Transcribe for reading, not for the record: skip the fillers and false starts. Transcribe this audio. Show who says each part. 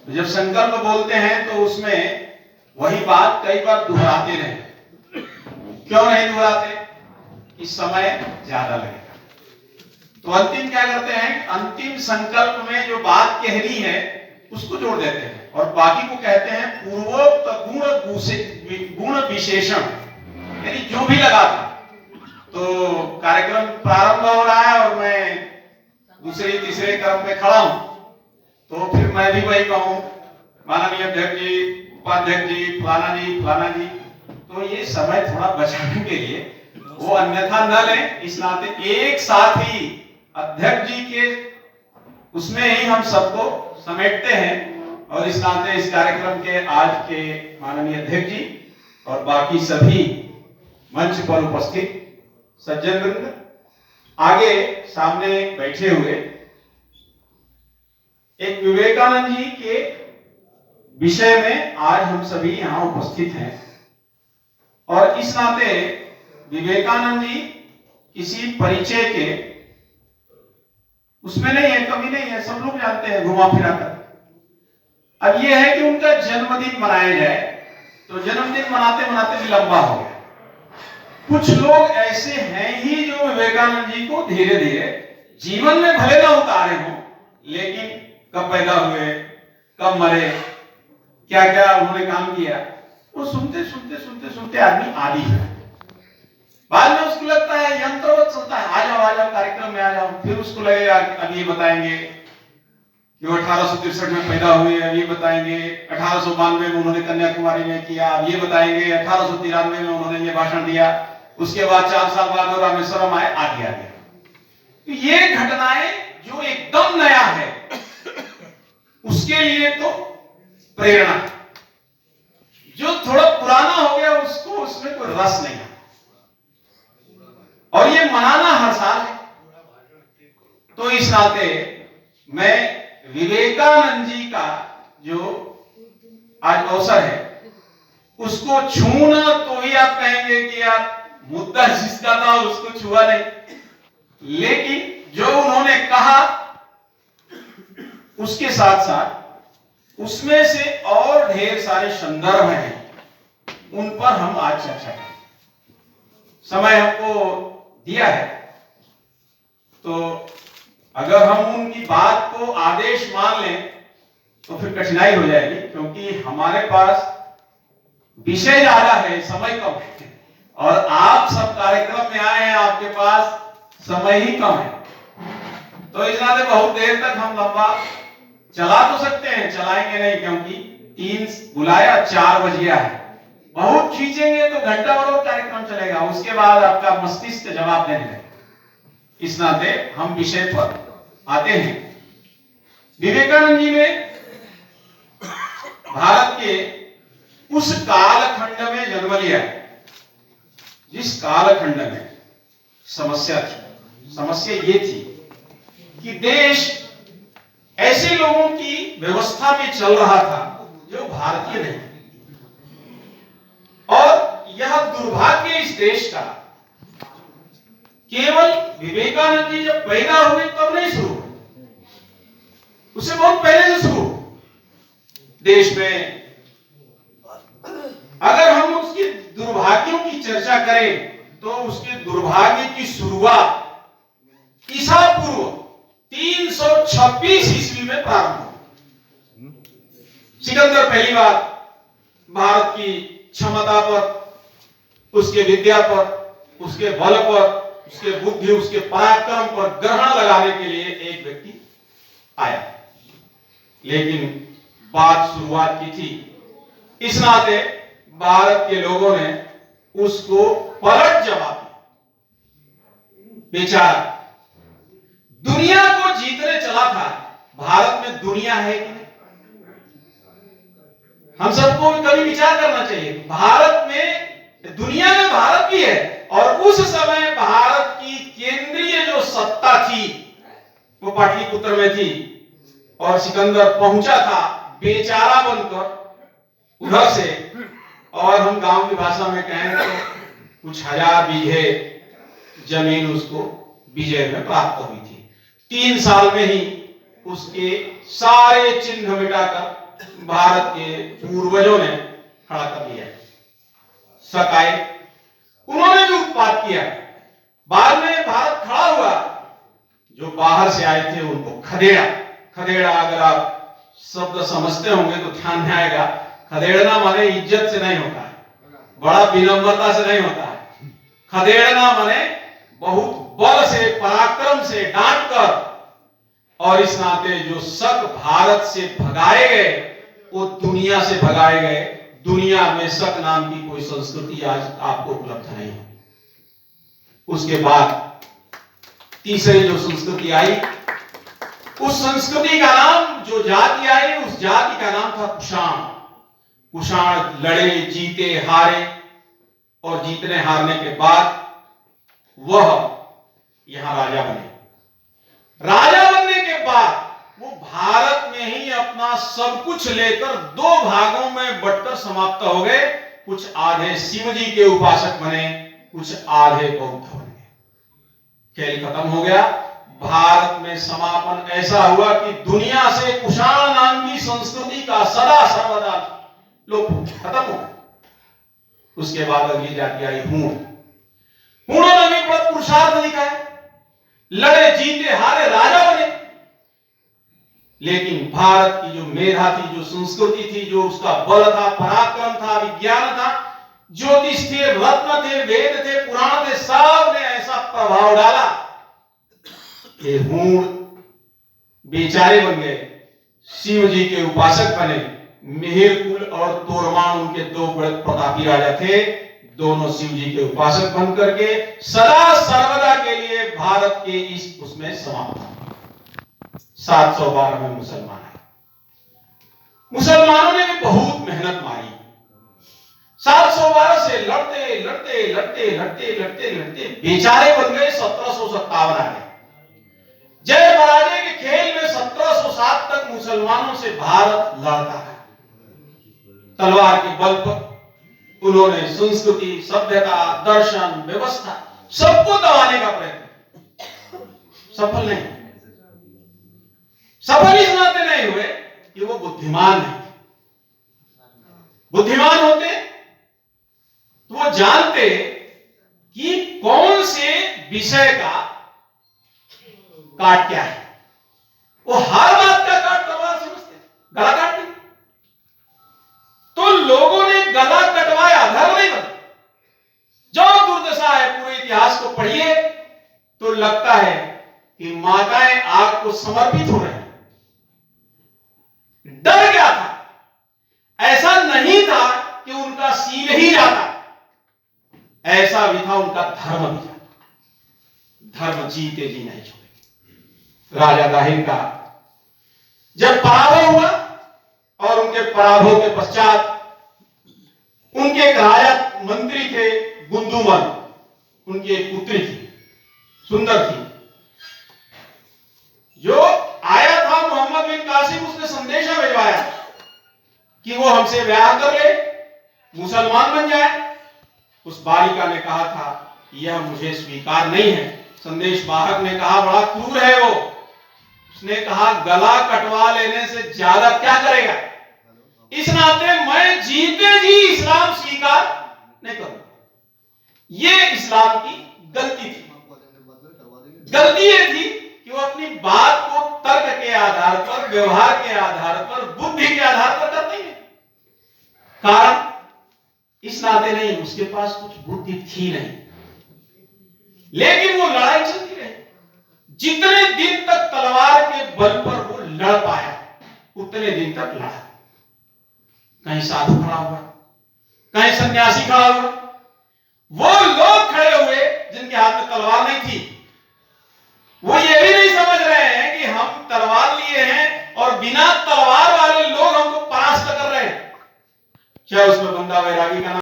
Speaker 1: तो जब संकल्प बोलते हैं तो उसमें वही बात कई बार दोहराते रहे। क्यों नहीं दोहराते? इस समय ज्यादा लगेगा। तो अंतिम क्या करते हैं, अंतिम संकल्प में जो बात कहनी है उसको जोड़ देते हैं और बाकी को कहते हैं पूर्वोक्त गुण विशेषण, यानी जो भी लगा था। तो कार्यक्रम प्रारंभ हो रहा है और मैं दूसरे तीसरे क्रम में खड़ा हूं, तो फिर मैं भी वही कहूं, माननीय अध्यक्ष जी, उपाध्यक्ष जी, फलाना जी। तो ये समय थोड़ा बचाने के लिए वो अन्यथा न लें, इस नाते एक साथ ही अध्यक्ष जी के उसमें ही हम सबको समेटते हैं। और इस नाते इस कार्यक्रम के आज के माननीय अध्यक्ष जी और बाकी सभी मंच पर उपस्थित सज्जन वृंद, आगे सामने बैठे हुए एक विवेकानंद जी के विषय में आज हम सभी यहां उपस्थित हैं। और इस नाते विवेकानंद जी किसी परिचय के उसमें नहीं है, कमी नहीं है, सब लोग जानते हैं घुमा फिरा कर। अब यह है कि उनका जन्मदिन मनाया जाए, तो जन्मदिन मनाते मनाते भी लंबा हो गया। कुछ लोग ऐसे हैं ही जो विवेकानंद जी को धीरे धीरे जीवन में भले ना उतारे हों, लेकिन कब पैदा हुए, कब मरे, क्या क्या उन्होंने काम किया, वो सुनते सुनते सुनते सुनते आदमी आदी है। बाद में उसको लगता है यंत्रवत चलता है, आ जाओ कार्यक्रम में आ जाओ। फिर उसको लगेगा अब ये बताएंगे कि वो 1863 में पैदा हुए, अब ये बताएंगे 1892 में उन्होंने कन्याकुमारी में किया, अब ये बताएंगे 1893 में उन्होंने ये भाषण दिया, उसके बाद 4 साल बाद वो रामेश्वरम आए, आगे आ गया। तो ये घटनाएं जो एकदम नया है उसके लिए तो प्रेरणा, जो थोड़ा पुराना हो गया उसको उसमें कोई रस नहीं है। और ये मनाना हर साल है। तो इस नाते मैं विवेकानंद जी का जो आज अवसर है उसको छूना, तो ही आप कहेंगे कि यार मुद्दा जिसका था उसको छुआ नहीं, लेकिन जो उन्होंने कहा उसके साथ साथ उसमें से और ढेर सारे संदर्भ हैं, उन पर हम आज चर्चा करें। समय हमको दिया है, तो अगर हम उनकी बात को आदेश मान लें तो फिर कठिनाई हो जाएगी, क्योंकि हमारे पास विषय ज्यादा है, समय कम है। और आप सब कार्यक्रम में आए हैं, आपके पास समय ही कम है। तो इस नाते बहुत देर तक हम लंबा चला तो सकते हैं, चलाएंगे नहीं, क्योंकि 3 बुलाया 4 बज गया है। बहुत खींचेंगे तो घंटा भर कार्यक्रम चलेगा, उसके बाद आपका मस्तिष्क जवाब देने लगेगा। इस नाते हम विषय पर आते हैं। विवेकानंद जी ने भारत के उस कालखंड में जन्म लिया जिस कालखंड में समस्या थी। समस्या ये थी कि देश ऐसे लोगों की व्यवस्था में चल रहा था जो भारतीय नहीं, और यह दुर्भाग्य इस देश का केवल विवेकानंद जी जब पैदा हुए तब नहीं शुरू, उससे बहुत पहले से शुरू। देश में अगर हम उसके दुर्भाग्यों की चर्चा करें तो उसके दुर्भाग्य की शुरुआत ईसा पूर्व 326 ईस्वी में प्रारंभ हुई। सिकंदर पहली बार भारत की क्षमता पर, उसके विद्या पर, उसके बल पर, उसके बुद्धि, उसके पराक्रम पर ग्रहण लगाने के लिए एक व्यक्ति आया, लेकिन बात शुरुआत की थी। इस नाते भारत के लोगों ने उसको पलट जवाब दिया। बेचारा दुनिया को जीतने चला था, भारत में दुनिया है कि नहीं? हम सबको कभी विचार करना चाहिए। भारत में, दुनिया में भारत भी है, और उस समय भारत की केंद्रीय जो सत्ता थी वो पाटलिपुत्र में थी, और सिकंदर पहुंचा था बेचारा बनकर उधर से, और हम गांव की भाषा में कहें तो कुछ 1000 बीघे जमीन उसको विजय में प्राप्त हुई थी। 3 साल में ही उसके सारे चिन्ह मिटाकर भारत के पूर्वजों ने खड़ा कर दिया। शक आए, उन्होंने भी उत्पात किया। बाद में भारत खड़ा हुआ, जो बाहर से आए थे उनको खदेड़ा। खदेड़ा अगर आप शब्द समझते होंगे तो ध्यान में आएगा। खदेड़ना माने इज्जत से नहीं होता है, बड़ा विनम्रता से नहीं होता है। खदेड़ना माने बहुत बल से, पराक्रम से डांट कर। और इस नाते जो शक भारत से भगाए गए वो दुनिया से भगाए गए। दुनिया में शक नाम की कोई संस्कृति आज आपको उपलब्ध नहीं है। उसके बाद तीसरी जो संस्कृति आई, उस संस्कृति का नाम, जो जाति आई, उस जाति का नाम था कुषाण। कुषाण लड़े, जीते, हारे, और जीतने हारने के बाद वह यहां राजा बने। राजा बनने के बाद वो भारत में ही अपना सब कुछ लेकर दो भागों में बंटकर समाप्त हो गए। कुछ आधे शिव जी के उपासक बने, कुछ आधे बौद्ध बने। खेल खत्म हो गया। भारत में समापन ऐसा हुआ कि दुनिया से कुषाण नाम की संस्कृति का सदा सर्वदा लोप खत्म हो गया। उसके बाद अगली जाति आई हूण। हूणों ने भी बड़ा पुरुषार्थ दिखाया, लड़े, जीते, हारे, राजा बने। लेकिन भारत की जो मेधा थी, जो संस्कृति थी, जो उसका बल था, पराक्रम था, विज्ञान था, ज्योतिष थे, रत्न थे, वेद थे, पुराण थे, सब ने ऐसा प्रभाव डाला कि हूण बेचारे बन गए, शिव जी के उपासक बने। मिहिर कुल और तोरमान उनके दो बड़े प्रतापी राजा थे। दोनों शिव जी के उपासक बन करके सदा सर्वदा के लिए भारत के इस उसमें समाप्त हुआ। 712 में मुसलमान आए। मुसलमानों ने भी बहुत मेहनत मारी। 712 से लड़ते लड़ते लड़ते लड़ते लड़ते लड़ते बेचारे बन गए। 1757 आ गए। जय पराजय के खेल में 1707 तक मुसलमानों से भारत लड़ता है। तलवार के बल पर उन्होंने संस्कृति, सभ्यता, दर्शन, व्यवस्था सबको दबाने का प्रयत्न, सफल नहीं। सफल इस नाते नहीं हुए कि वो बुद्धिमान नहीं। बुद्धिमान होते तो वो जानते कि कौन से विषय का काट क्या है। वो हर बात का काट तलवार समझते, गला काटते। तो लोगों ने गला कटवाया, धर्म नहीं बना। जो दुर्दशा है, पूरे इतिहास को पढ़िए तो लगता है कि माताएं आग को समर्पित हो रही हैं। डर क्या था? ऐसा नहीं था कि उनका सील ही जाता, ऐसा भी था उनका धर्म भी जाता। धर्म जीते जी नहीं छोड़े। राजा दाहिर का जब पराभव हुआ और उनके पराभव के पश्चात उनके एक राजा मंत्री थे गुंदुमल, उनकी एक पुत्री थी, सुंदर थी। जो आया था मोहम्मद बिन कासिम, उसने संदेशा भिजवाया कि वो हमसे ब्याह कर ले, मुसलमान बन जाए। उस बालिका ने कहा था यह मुझे स्वीकार नहीं है। संदेश वाहक ने कहा बड़ा क्रूर है वो। उसने कहा गला कटवा लेने से ज्यादा क्या करेगा। इस नाते मैं जीते जी इस्लाम स्वीकार नहीं करूंगा। ये इस्लाम की गलती थी। गलती ये थी कि वो अपनी बात को तर्क के आधार पर, व्यवहार के आधार पर, बुद्धि के आधार पर करते हैं। कारण इस नाते नहीं, उसके पास कुछ बुद्धि थी नहीं। लेकिन वो लड़ाई चलती रही। जितने दिन तक तलवार के बल पर वो लड़ पाया, उतने दिन तक लड़ा। कहीं साधु खड़ा हुआ, कहीं सन्यासी खड़ा हुआ। वो लोग खड़े हुए जिनके हाथ में तलवार नहीं थी, वो ये भी नहीं समझ रहे हैं कि हम तलवार लिए हैं और बिना तलवार वाले लोग हमको परास्त कर रहे हैं। क्या उसमें बंदा बैरागी का नाम